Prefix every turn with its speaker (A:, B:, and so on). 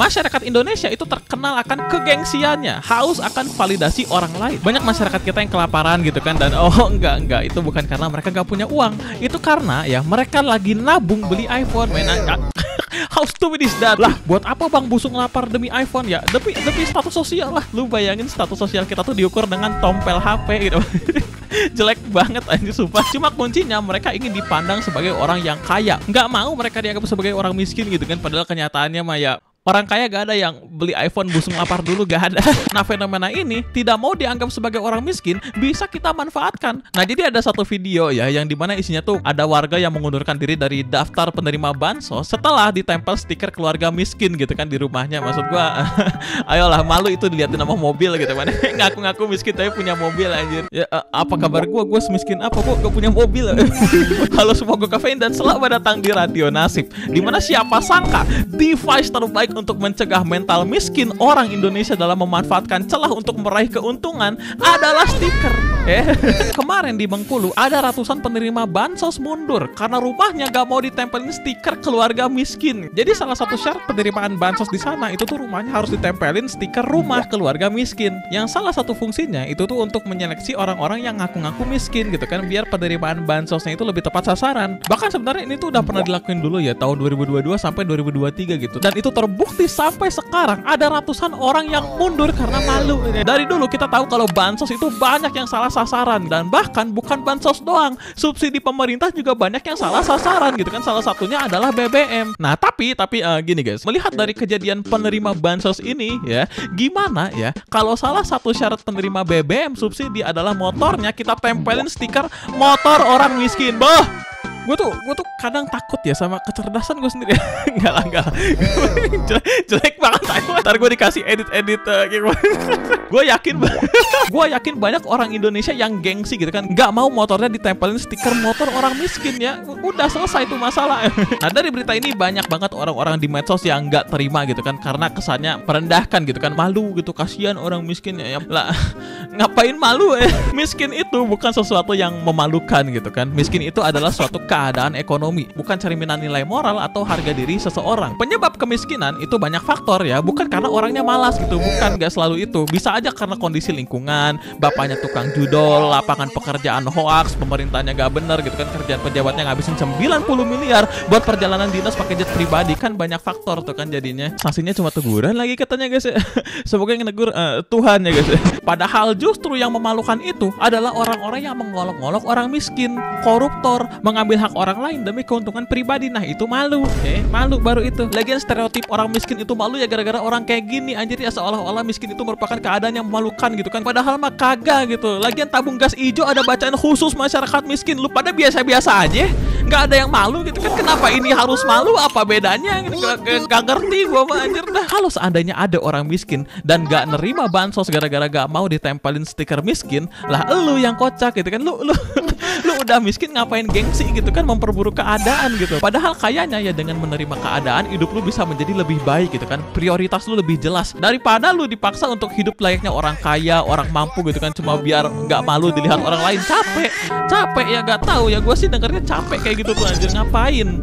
A: Masyarakat Indonesia itu terkenal akan kegengsiannya, haus akan validasi orang lain. Banyak masyarakat kita yang kelaparan gitu kan, dan enggak, itu bukan karena mereka nggak punya uang. Itu karena ya mereka lagi nabung beli iPhone, How stupid is that? Lah, buat apa Bang Busuk lapar demi iPhone ya? Demi status sosial lah. Lu bayangin status sosial kita tuh diukur dengan tompel HP gitu. Jelek banget anjir, sumpah. Cuma kuncinya mereka ingin dipandang sebagai orang yang kaya. Nggak mau mereka dianggap sebagai orang miskin gitu kan. Padahal kenyataannya mah ya orang kaya gak ada yang beli iPhone busung lapar dulu, gak ada. Nah, fenomena ini tidak mau dianggap sebagai orang miskin bisa kita manfaatkan. Nah, jadi ada satu video ya yang dimana isinya tuh ada warga yang mengundurkan diri dari daftar penerima bansos setelah ditempel stiker keluarga miskin gitu kan di rumahnya. Maksud gua, ayolah, malu itu dilihatin sama mobil gitu kan. Ngaku-ngaku miskin tapi punya mobil anjir. Ya, apa kabar gua? Gua semiskin apa? Gua gak punya mobil. Halo semua, gua Kafein dan selamat datang di Radio Nasib. Dimana siapa sangka device terbaik untuk mencegah mental miskin orang Indonesia dalam memanfaatkan celah untuk meraih keuntungan adalah stiker. Kemarin di Bengkulu ada ratusan penerima bansos mundur karena rumahnya gak mau ditempelin stiker keluarga miskin. Jadi salah satu syarat penerimaan bansos di sana itu tuh rumahnya harus ditempelin stiker rumah keluarga miskin. Yang salah satu fungsinya itu tuh untuk menyeleksi orang-orang yang ngaku-ngaku miskin gitu kan, biar penerimaan bansosnya itu lebih tepat sasaran. Bahkan sebenarnya ini tuh udah pernah dilakuin dulu ya tahun 2022 sampai 2023 gitu. Dan itu terbukti sampai sekarang ada ratusan orang yang mundur karena malu. Dari dulu kita tahu kalau bansos itu banyak yang salah sasaran, dan bahkan bukan bansos doang, subsidi pemerintah juga banyak yang salah sasaran gitu kan. Salah satunya adalah BBM. Nah, tapi gini guys, melihat dari kejadian penerima bansos ini ya, gimana ya kalau salah satu syarat penerima BBM subsidi adalah motornya kita tempelin stiker motor orang miskin. Gue tuh kadang takut ya sama kecerdasan gue sendiri. Enggak lah. Jelek banget. Ntar gue dikasih edit gitu. Gue yakin banyak orang Indonesia yang gengsi gitu kan, nggak mau motornya ditempelin stiker motor orang miskin ya. Udah selesai tuh masalah. Nah, dari berita ini banyak banget orang-orang di medsos yang nggak terima gitu kan, karena kesannya merendahkan gitu kan, malu gitu, kasihan orang miskin ya. Lah, ngapain malu ya? Miskin itu bukan sesuatu yang memalukan gitu kan. Miskin itu adalah suatu keadaan ekonomi, bukan cerminan nilai moral atau harga diri seseorang. Penyebab kemiskinan itu banyak faktor ya, bukan karena orangnya malas gitu, bukan, gak selalu itu. Bisa aja karena kondisi lingkungan, bapaknya tukang judol, lapangan pekerjaan hoaks, pemerintahnya gak bener gitu kan, kerjaan pejabatnya ngabisin 90 miliar buat perjalanan dinas pakai jet pribadi, kan banyak faktor tuh kan jadinya. Sanksinya cuma teguran lagi katanya guys ya. Semoga yang negur Tuhan ya guys. Padahal justru yang memalukan itu adalah orang-orang yang mengolok-olok orang miskin, koruptor, mengambil hak orang lain demi keuntungan pribadi. Nah, itu malu. Malu baru itu. Lagian stereotip orang miskin itu malu ya gara-gara orang kayak gini anjir ya, seolah-olah miskin itu merupakan keadaan yang memalukan gitu kan. Padahal mah kagak gitu. Lagian tabung gas hijau ada bacaan khusus masyarakat miskin. Lu pada biasa-biasa aja, nggak ada yang malu gitu kan. Kenapa ini harus malu? Apa bedanya? Gak ngerti gua mah anjir dah. Kalau seandainya ada orang miskin dan gak nerima bansos gara-gara gak mau ditempelin stiker miskin, lah lu yang kocak gitu kan. Lu udah miskin ngapain gengsi gitu kan, memperburuk keadaan gitu. Padahal kayaknya ya dengan menerima keadaan hidup lu bisa menjadi lebih baik gitu kan. Prioritas lu lebih jelas daripada lu dipaksa untuk hidup layaknya orang kaya, orang mampu gitu kan, cuma biar nggak malu dilihat orang lain. Capek ya, gak tahu ya, gue sih dengernya capek kayak gitu tuh anjir, ngapain.